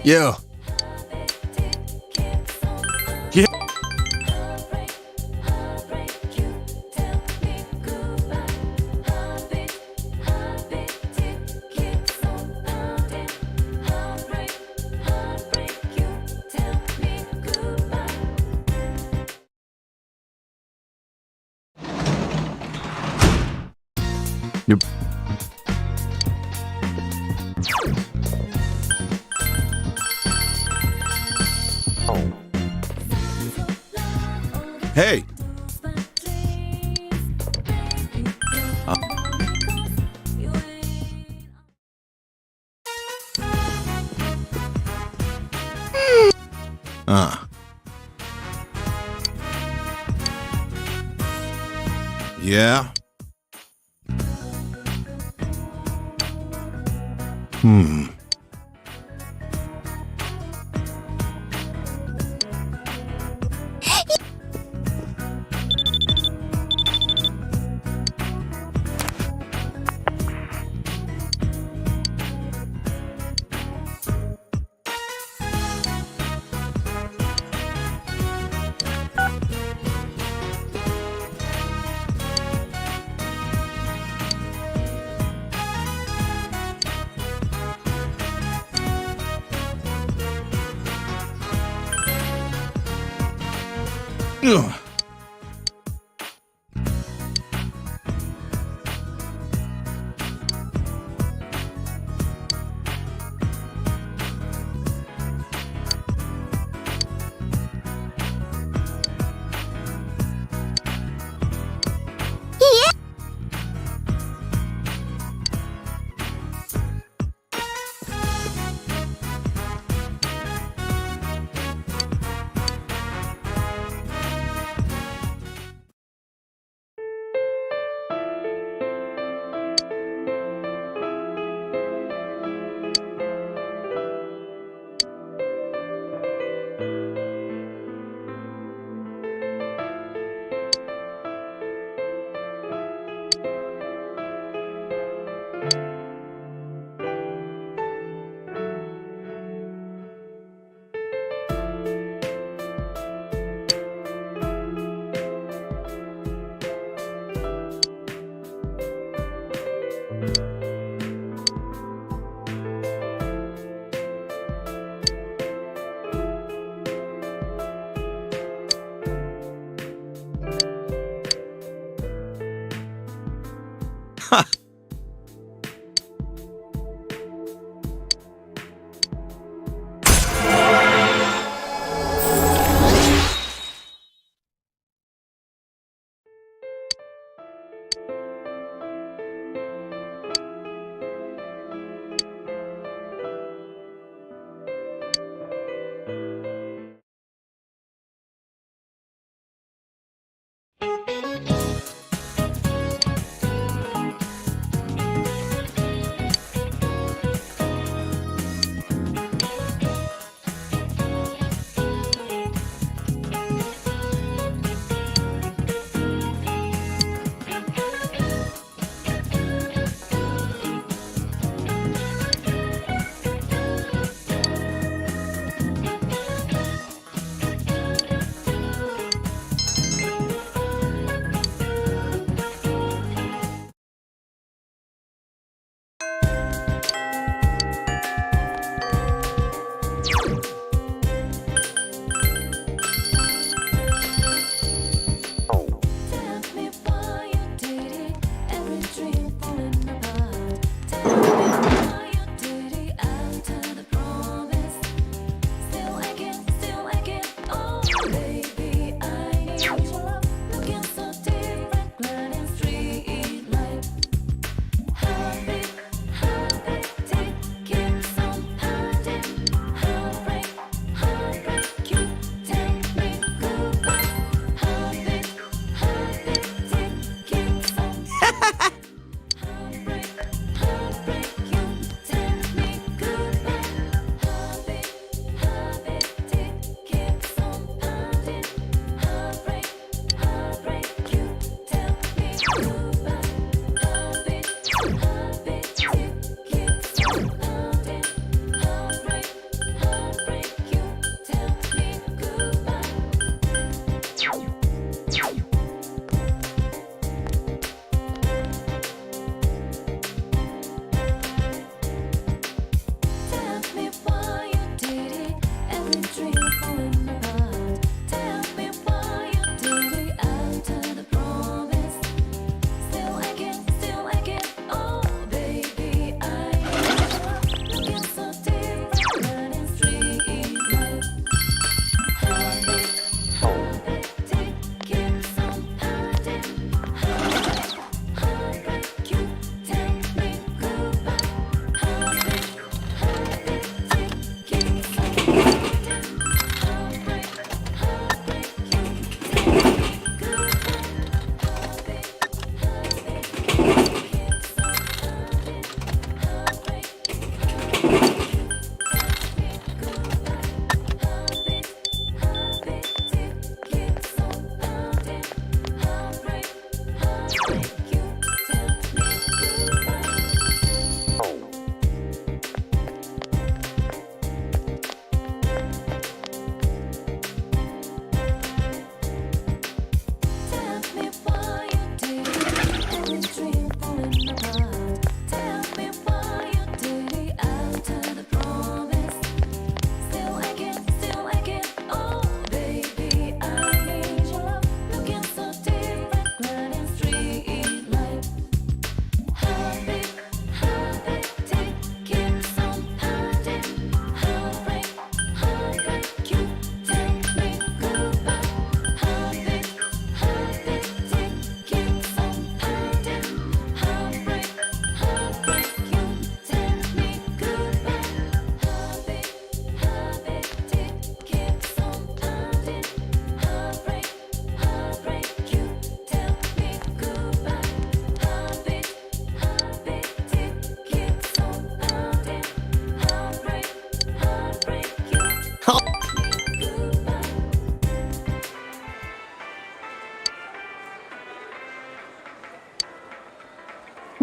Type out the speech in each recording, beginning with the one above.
Yeah. Yeah. Yep. Hey. Yeah. Ugh.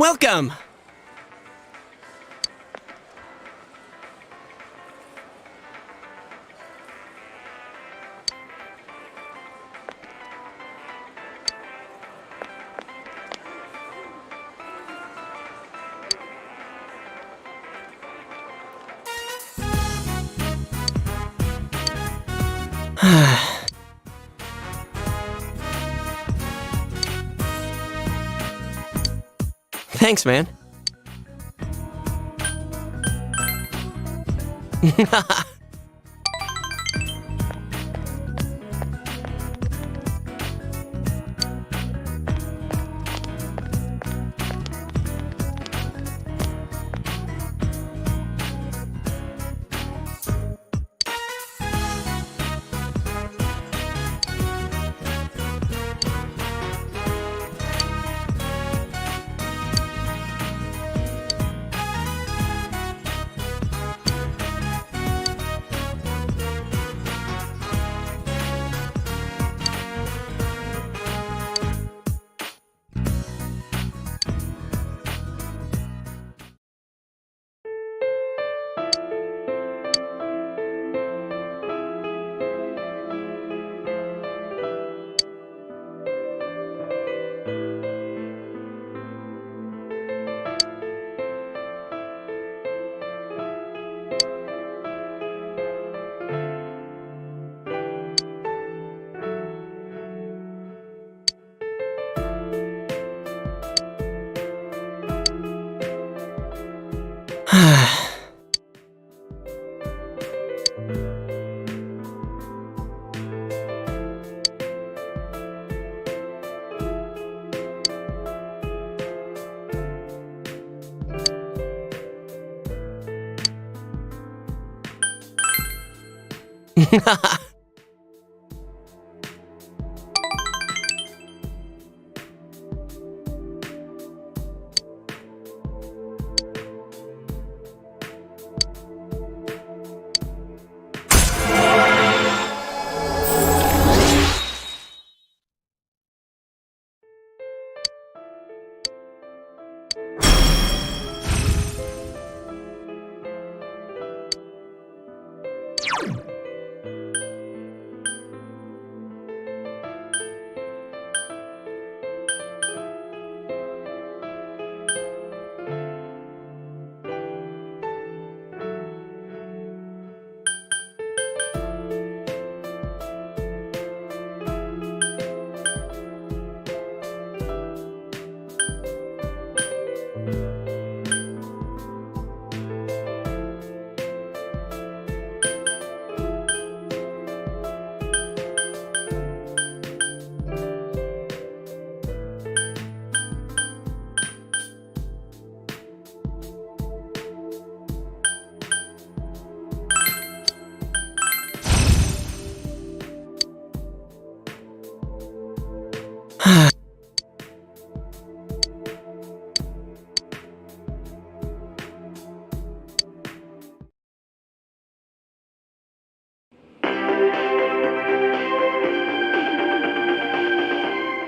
Welcome! Thanks, man.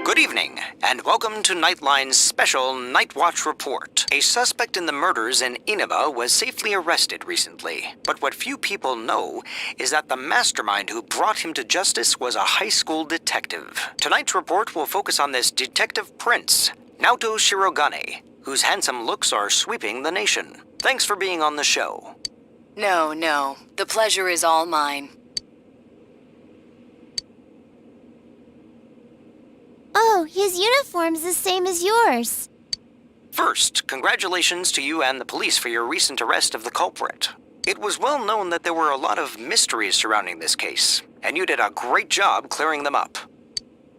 Good evening, and welcome to Nightline's special Night Watch report. A suspect in the murders in Inaba was safely arrested recently, but what few people know is that the mastermind who brought him to justice was a high school detective. Tonight's report will focus on this detective prince, Naoto Shirogane, whose handsome looks are sweeping the nation. Thanks for being on the show. No. The pleasure is all mine. Oh, his uniform's the same as yours. First, congratulations to you and the police for your recent arrest of the culprit. It was well known that there were a lot of mysteries surrounding this case, and you did a great job clearing them up.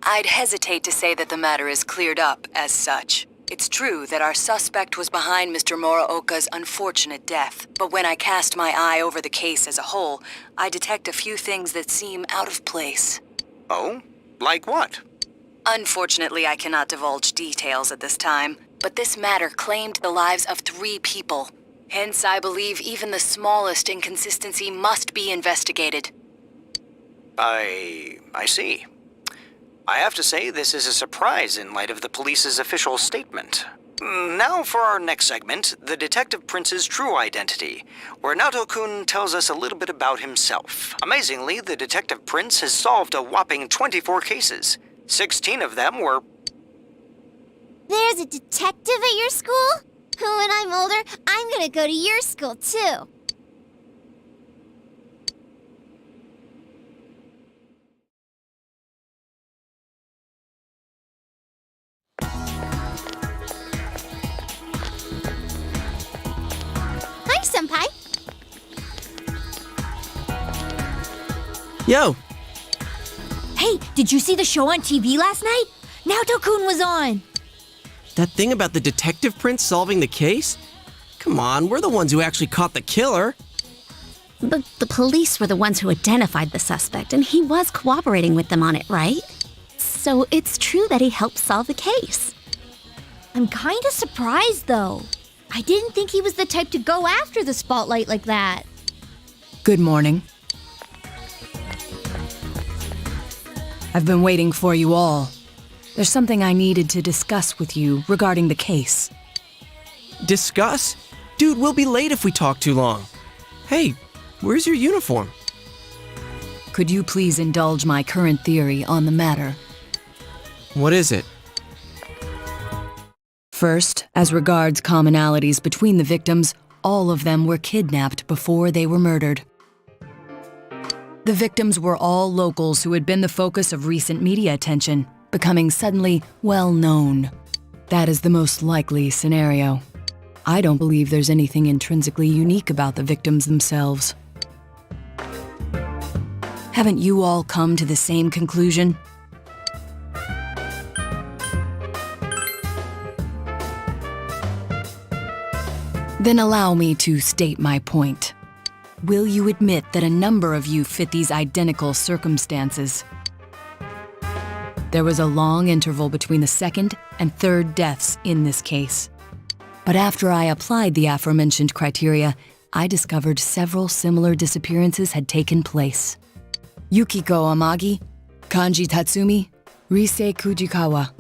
I'd hesitate to say that the matter is cleared up as such. It's true that our suspect was behind Mr. Muraoka's unfortunate death, but when I cast my eye over the case as a whole, I detect a few things that seem out of place. Oh? Like what? Unfortunately, I cannot divulge details at this time, but this matter claimed the lives of 3 people. Hence, I believe even the smallest inconsistency must be investigated. I see. I have to say this is a surprise in light of the police's official statement. Now for our next segment, the Detective Prince's true identity, where Naoto-kun tells us a little bit about himself. Amazingly, the Detective Prince has solved a whopping 24 cases. 16 of them were... There's a detective at your school? When I'm older, I'm gonna go to your school, too. Hi, Senpai. Yo, Hey, did you see the show on TV last night? Naoto-kun was on. that thing about the detective prince solving the case? Come on, we're the ones who actually caught the killer. But the police were the ones who identified the suspect, and he was cooperating with them on it, right? So it's true that he helped solve the case. I'm kinda surprised, though. I didn't think he was the type to go after the spotlight like that. Good morning. I've been waiting for you all. There's something I needed to discuss with you regarding the case. Discuss? Dude, we'll be late if we talk too long. Hey, where's your uniform? Could you please indulge my current theory on the matter? What is it? First, as regards commonalities between the victims, all of them were kidnapped before they were murdered. The victims were all locals who had been the focus of recent media attention, becoming suddenly well-known. That is the most likely scenario. I don't believe there's anything intrinsically unique about the victims themselves. Haven't you all come to the same conclusion? Then allow me to state my point. Will you admit that a number of you fit these identical circumstances? There was a long interval between the second and third deaths in this case. But after I applied the aforementioned criteria, I discovered several similar disappearances had taken place. Yukiko Amagi, Kanji Tatsumi, Rise Kujikawa.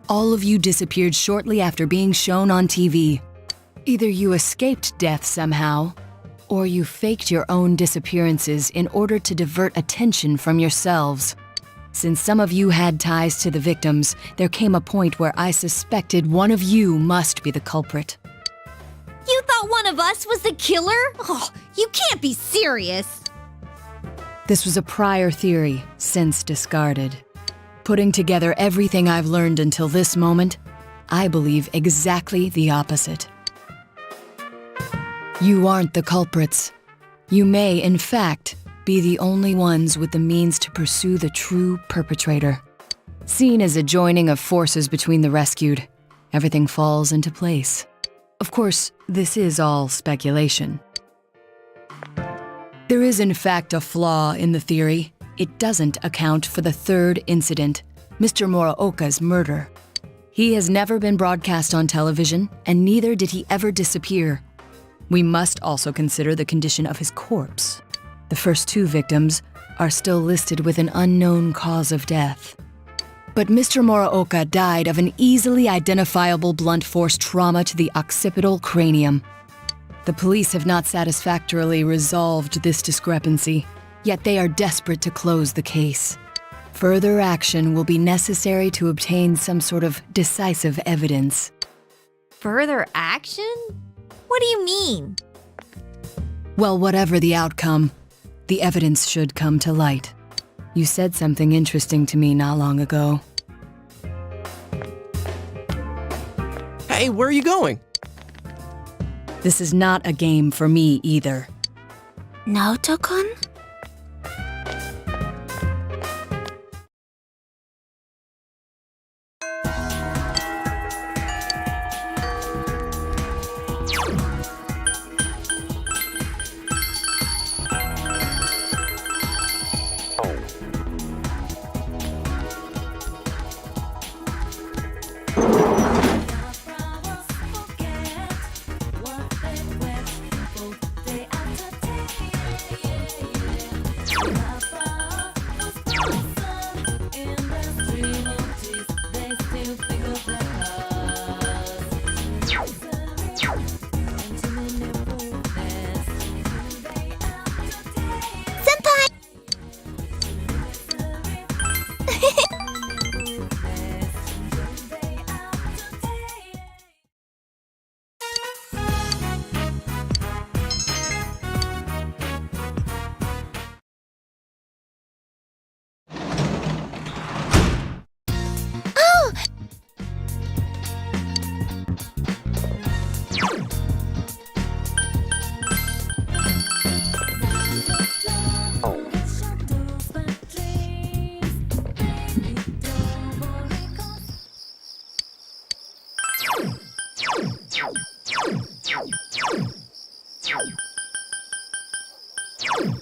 All of you disappeared shortly after being shown on TV. Either you escaped death somehow, or you faked your own disappearances in order to divert attention from yourselves. Since some of you had ties to the victims, there came a point where I suspected one of you must be the culprit. You thought one of us was the killer? Oh, you can't be serious. This was a prior theory, since discarded. Putting together everything I've learned until this moment, I believe exactly the opposite. You aren't the culprits. You may, in fact, be the only ones with the means to pursue the true perpetrator. Seen as a joining of forces between the rescued, everything falls into place. Of course, this is all speculation. There is in fact a flaw in the theory. It doesn't account for the third incident, Mr. Muraoka's murder. He has never been broadcast on television, and neither did he ever disappear. We must also consider the condition of his corpse. The first two victims are still listed with an unknown cause of death. But Mr. Muraoka died of an easily identifiable blunt force trauma to the occipital cranium. The police have not satisfactorily resolved this discrepancy, yet they are desperate to close the case. Further action will be necessary to obtain some sort of decisive evidence. Further action? What do you mean? Well, whatever the outcome, the evidence should come to light. You said something interesting to me not long ago. Hey, where are you going? This is not a game for me either. Naoto-kun? Ciao.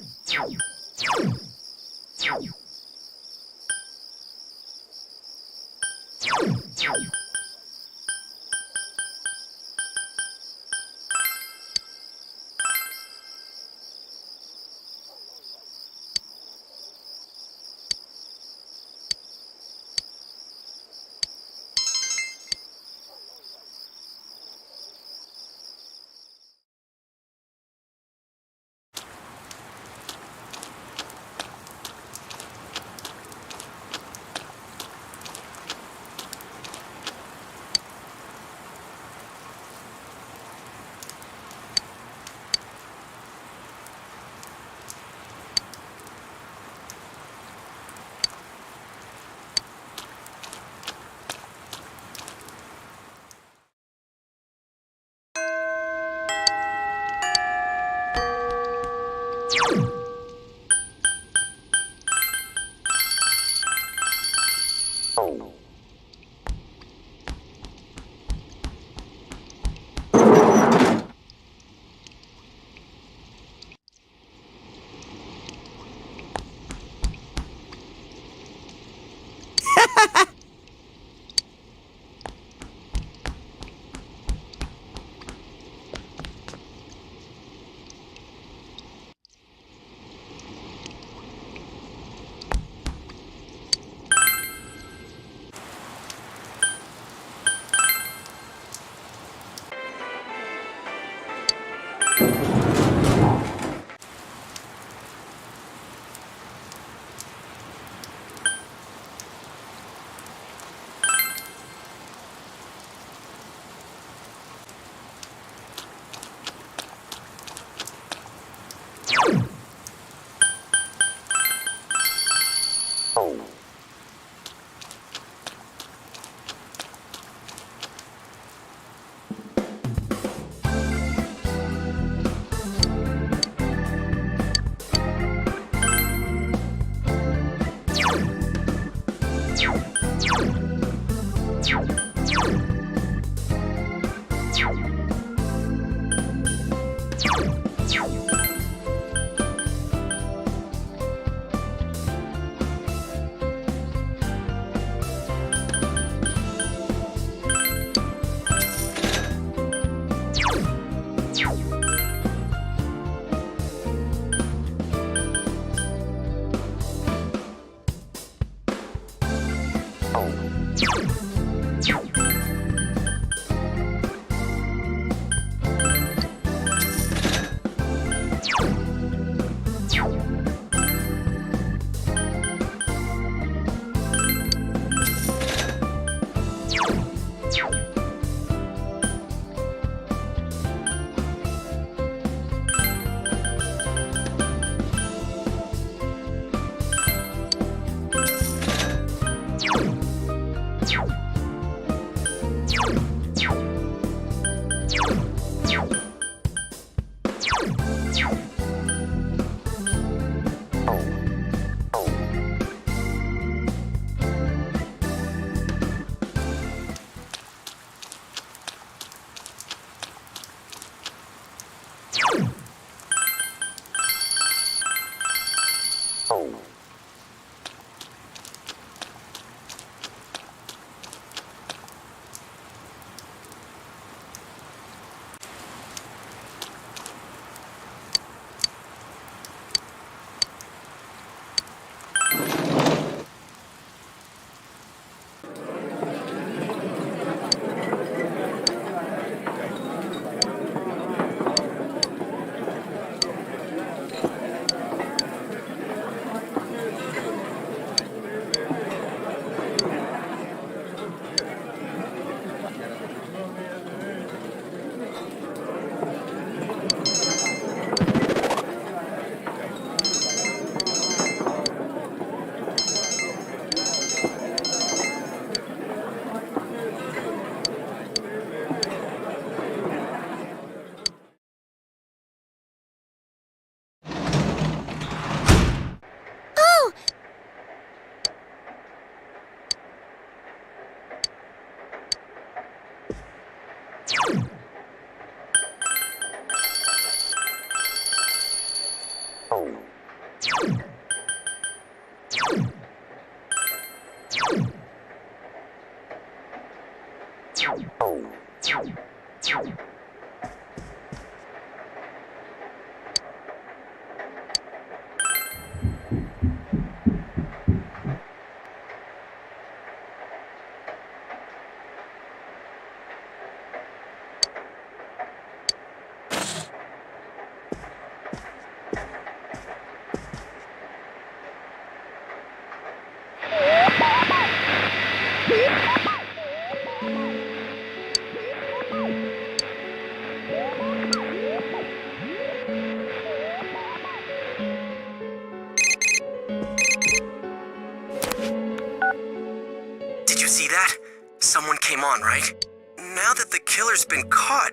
Did you see that? Someone came on, right? Now that the killer's been caught,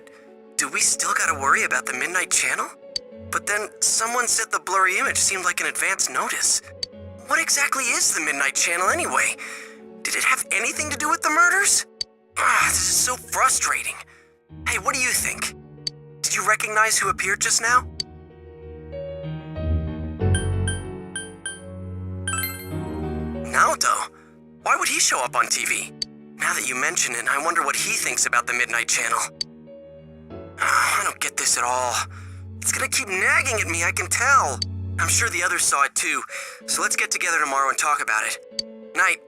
do we still gotta worry about the Midnight Channel? But then someone said the blurry image seemed like an advance notice. What exactly is the Midnight Channel anyway? Did it have anything to do with the murders? This is so frustrating. Hey, what do you think? Did you recognize who appeared just now? Naoto? Why would he show up on TV? Now that you mention it, I wonder what he thinks about the Midnight Channel. I don't get this at all. It's gonna keep nagging at me, I can tell. I'm sure the others saw it too, so let's get together tomorrow and talk about it. Night.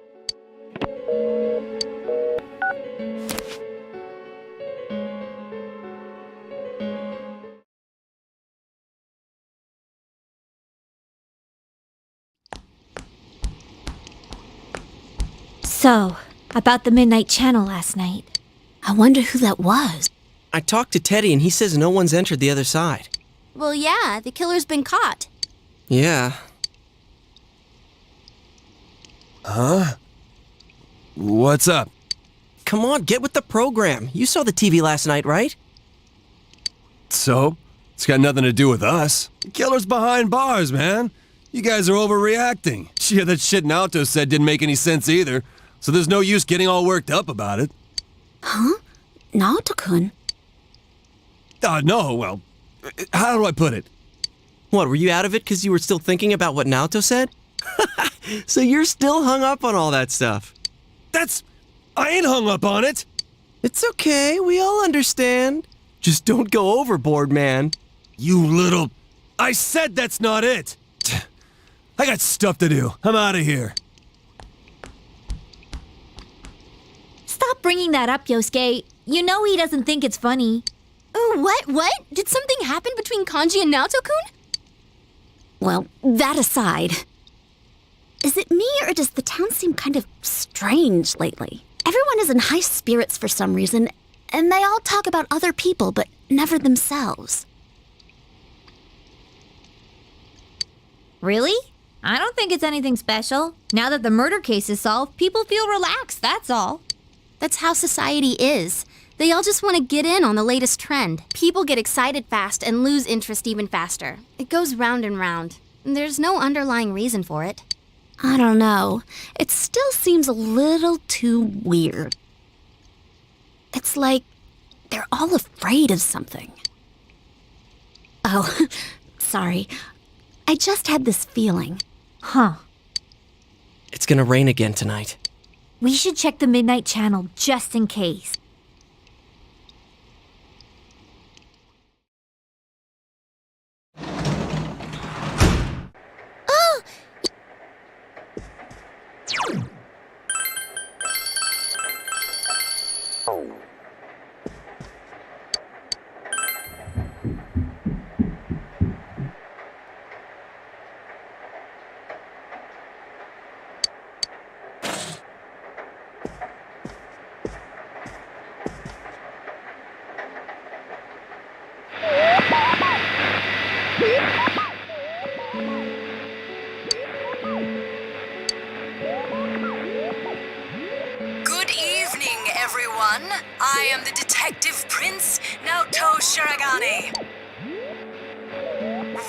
So, about the Midnight Channel last night. I wonder who that was. I talked to Teddy and he says no one's entered the other side. Well, yeah, the killer's been caught. Yeah. Huh? What's up? Come on, get with the program. You saw the TV last night, right? So? It's got nothing to do with us. The killer's behind bars, man. You guys are overreacting. Yeah, that shit Naoto said didn't make any sense either. So there's no use getting all worked up about it. Huh? Naoto-kun? No, well, how do I put it? What, were you out of it because you were still thinking about what Naoto said? So you're still hung up on all that stuff. I ain't hung up on it. It's okay, we all understand. Just don't go overboard, man. You little... I said that's not it. I got stuff to do. I'm out of here. Stop bringing that up, Yosuke. You know he doesn't think it's funny. What? Did something happen between Kanji and Naoto-kun? Well, that aside, is it me or does the town seem kind of strange lately? Everyone is in high spirits for some reason, and they all talk about other people, but never themselves. Really? I don't think it's anything special. Now that the murder case is solved, people feel relaxed, that's all. That's how society is. They all just want to get in on the latest trend. People get excited fast and lose interest even faster. It goes round and round. There's no underlying reason for it. I don't know. It still seems a little too weird. It's like they're all afraid of something. Oh, sorry. I just had this feeling. Huh. It's gonna rain again tonight. We should check the Midnight Channel just in case. Good evening, everyone. I am the Detective Prince, Naoto Shiragane.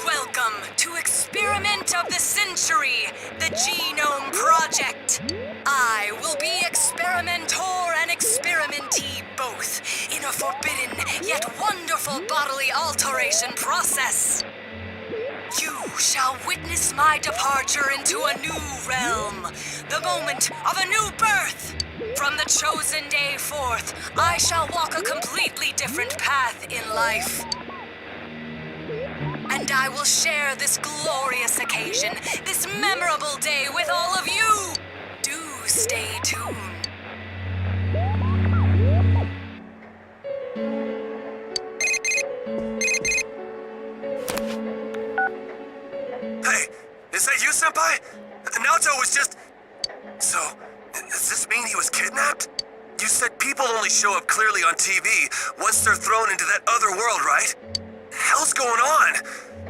Welcome to Experiment of the Century, the Genome Project. I will be experimenter and experimentee both in a forbidden yet wonderful bodily alteration process. You shall witness my departure into a new realm, the moment of a new birth. From the chosen day forth, I shall walk a completely different path in life. And I will share this glorious occasion, this memorable day with all of you. Do stay tuned. Hey, is that you, Senpai? Naoto was just... So, does this mean he was kidnapped? You said people only show up clearly on TV once they're thrown into that other world, right? Hell's going on?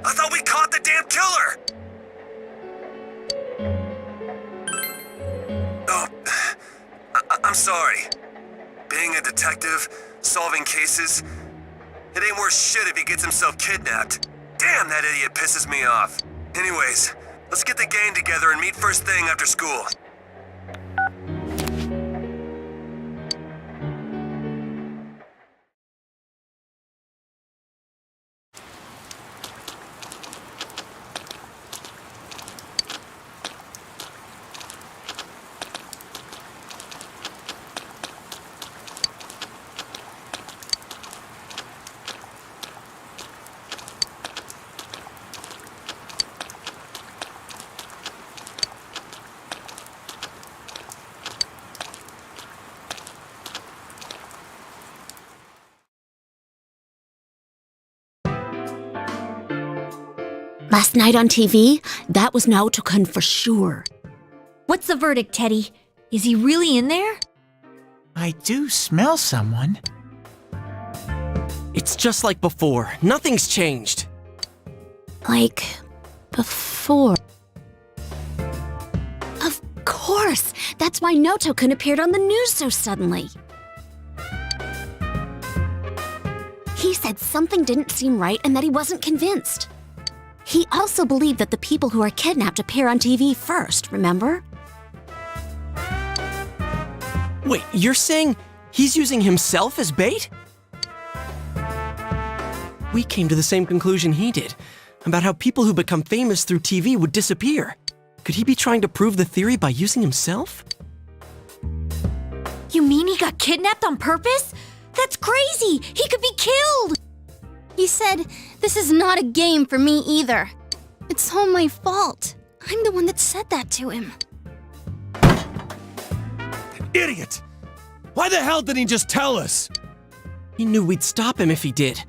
I thought we caught the damn killer! Oh, I'm sorry. Being a detective, solving cases, it ain't worth shit if he gets himself kidnapped. Damn, that idiot pisses me off. Anyways, let's get the gang together and meet first thing after school. Last night on TV, that was Naoto-kun for sure. What's the verdict, Teddy? Is he really in there? I do smell someone. It's just like before. Nothing's changed. Like, before. Of course! That's why Naoto-kun appeared on the news so suddenly. He said something didn't seem right and that he wasn't convinced. He also believed that the people who are kidnapped appear on TV first, remember? Wait, you're saying he's using himself as bait? We came to the same conclusion he did, about how people who become famous through TV would disappear. Could he be trying to prove the theory by using himself? You mean he got kidnapped on purpose? That's crazy! He could be killed! He said, this is not a game for me either. It's all my fault. I'm the one that said that to him. Idiot! Why the hell didn't he just tell us? He knew we'd stop him if he did.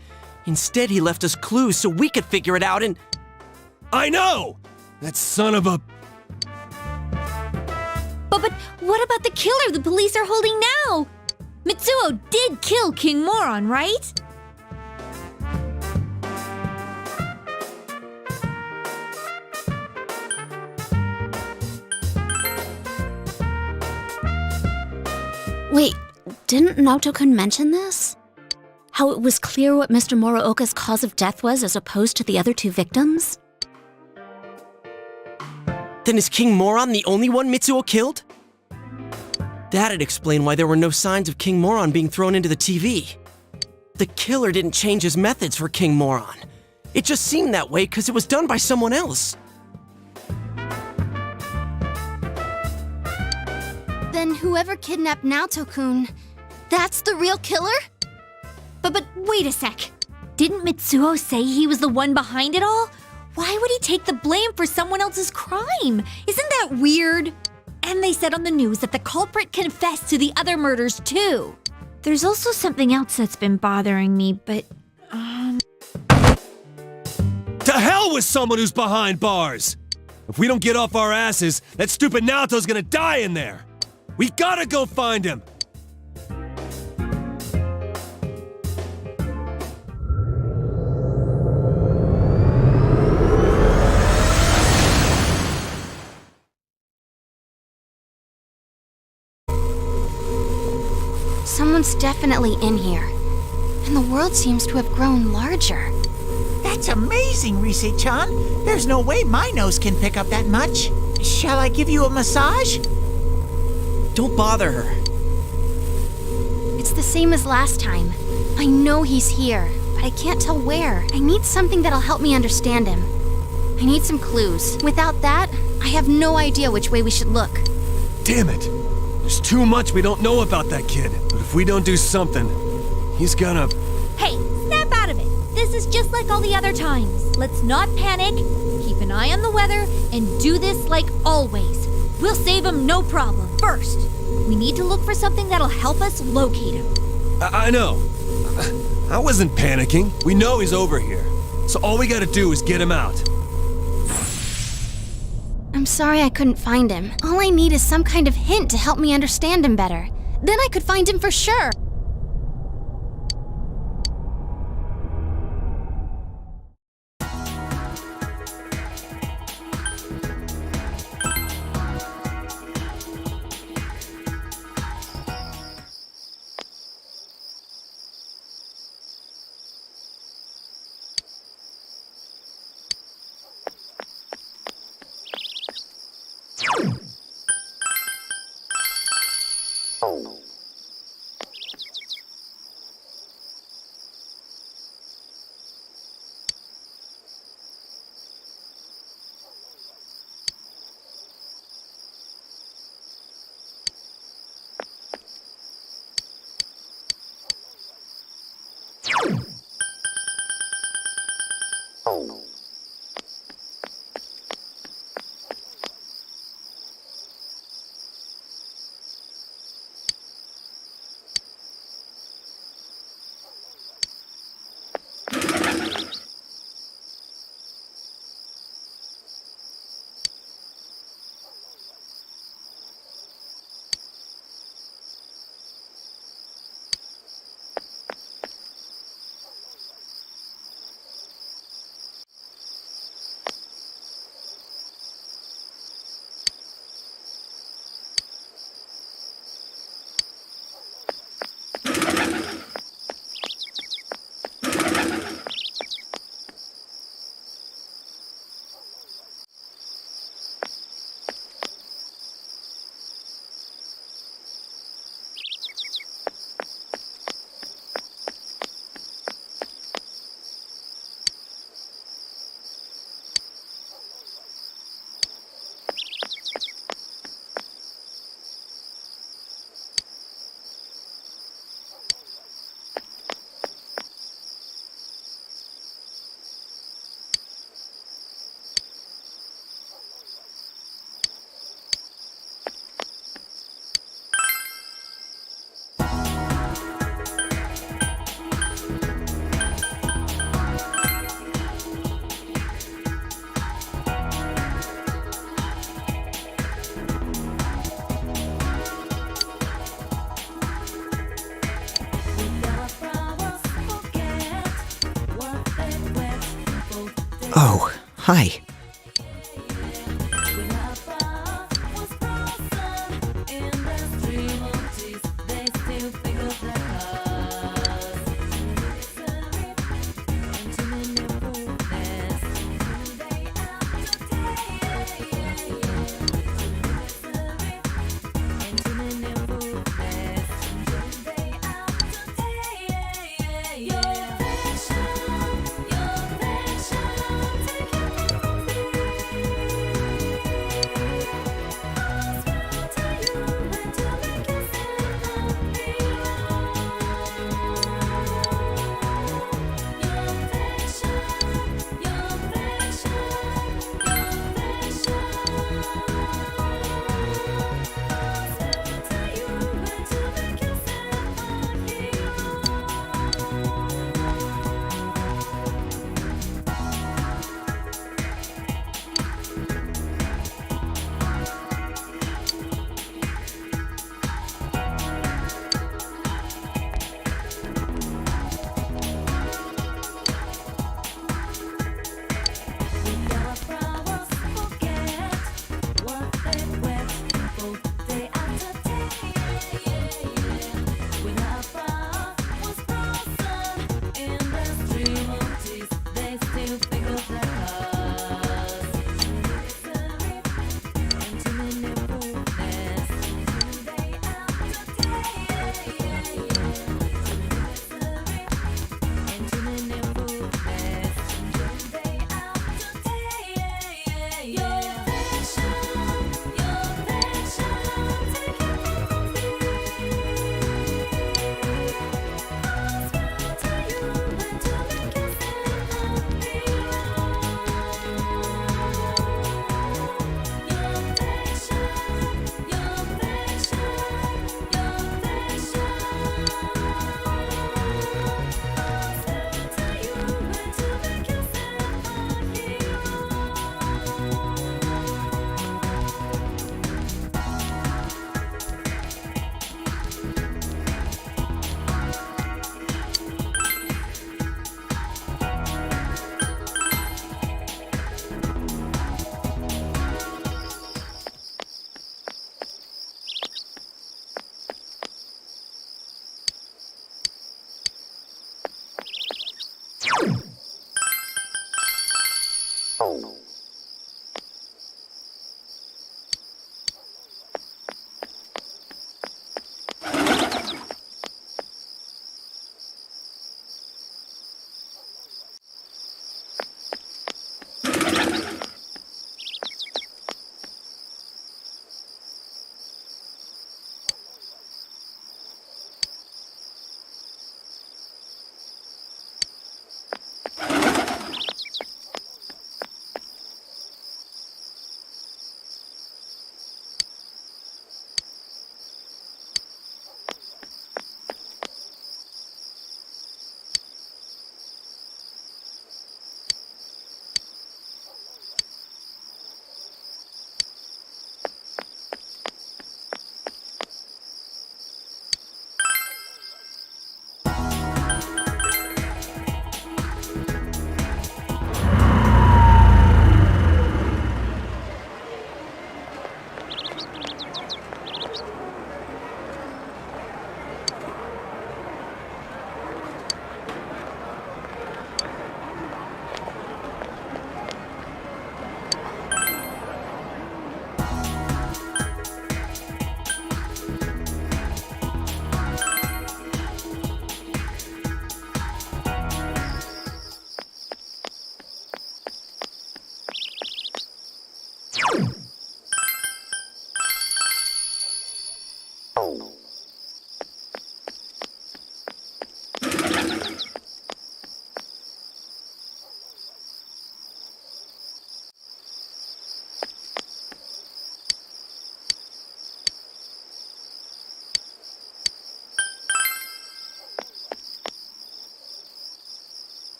Instead, he left us clues so we could figure it out and... I know! That son of a... But what about the killer the police are holding now? Mitsuo did kill King Moron, right? Wait, didn't Naoto-kun mention this? How it was clear what Mr. Muraoka's cause of death was as opposed to the other two victims? Then is King Moron the only one Mitsuo killed? That'd explain why there were no signs of King Moron being thrown into the TV. The killer didn't change his methods for King Moron. It just seemed that way because it was done by someone else. Then whoever kidnapped Naoto-kun, that's the real killer? But wait a sec. Didn't Mitsuo say he was the one behind it all? Why would he take the blame for someone else's crime? Isn't that weird? And they said on the news that the culprit confessed to the other murders too. There's also something else that's been bothering me, but... To hell with someone who's behind bars! If we don't get off our asses, that stupid Naoto's gonna die in there! We gotta go find him! Someone's definitely in here. And the world seems to have grown larger. That's amazing, Rise-chan. There's no way my nose can pick up that much. Shall I give you a massage? Don't bother her. It's the same as last time. I know he's here, but I can't tell where. I need something that'll help me understand him. I need some clues. Without that, I have no idea which way we should look. Damn it! There's too much we don't know about that kid. But if we don't do something, he's gonna... Hey, snap out of it. This is just like all the other times. Let's not panic, keep an eye on the weather, and do this like always. We'll save him no problem. First, we need to look for something that'll help us locate him. I know. I wasn't panicking. We know he's over here. So all we gotta do is get him out. I'm sorry I couldn't find him. All I need is some kind of hint to help me understand him better. Then I could find him for sure. Oh, hi.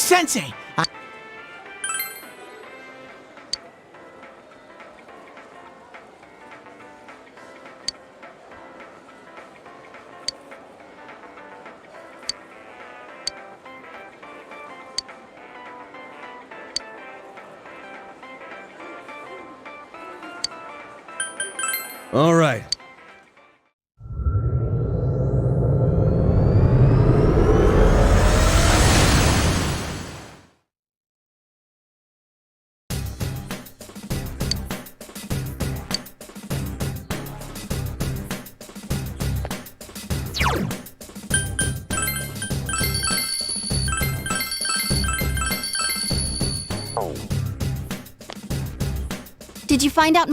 Sensei, All right. Did you find out?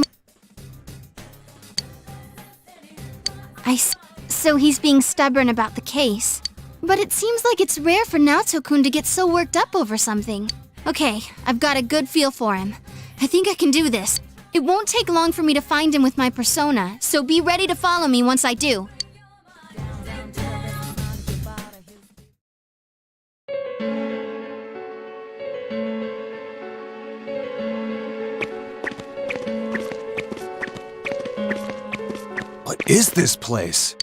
So he's being stubborn about the case. But it seems like it's rare for Naoto-kun to get so worked up over something. Okay, I've got a good feel for him. I think I can do this. It won't take long for me to find him with my persona, so be ready to follow me once I do. What is this place?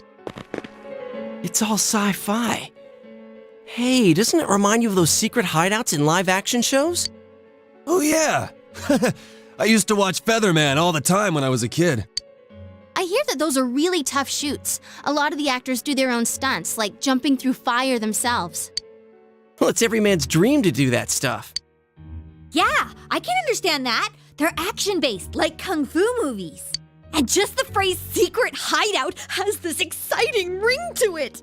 It's all sci-fi. Hey, doesn't it remind you of those secret hideouts in live-action shows? Oh, yeah. I used to watch Featherman all the time when I was a kid. I hear that those are really tough shoots. A lot of the actors do their own stunts, like jumping through fire themselves. Well, it's every man's dream to do that stuff. Yeah, I can understand that. They're action-based, like kung fu movies. And just the phrase secret hideout has this exciting ring to it.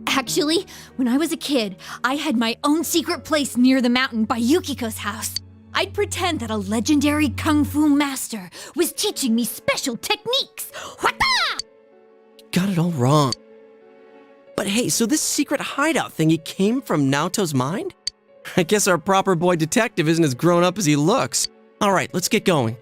Actually, when I was a kid, I had my own secret place near the mountain by Yukiko's house. I'd pretend that a legendary kung fu master was teaching me special techniques. Whata! Got it all wrong. But hey, so this secret hideout thing, it came from Naoto's mind? I guess our proper boy detective isn't as grown up as he looks. All right, let's get going.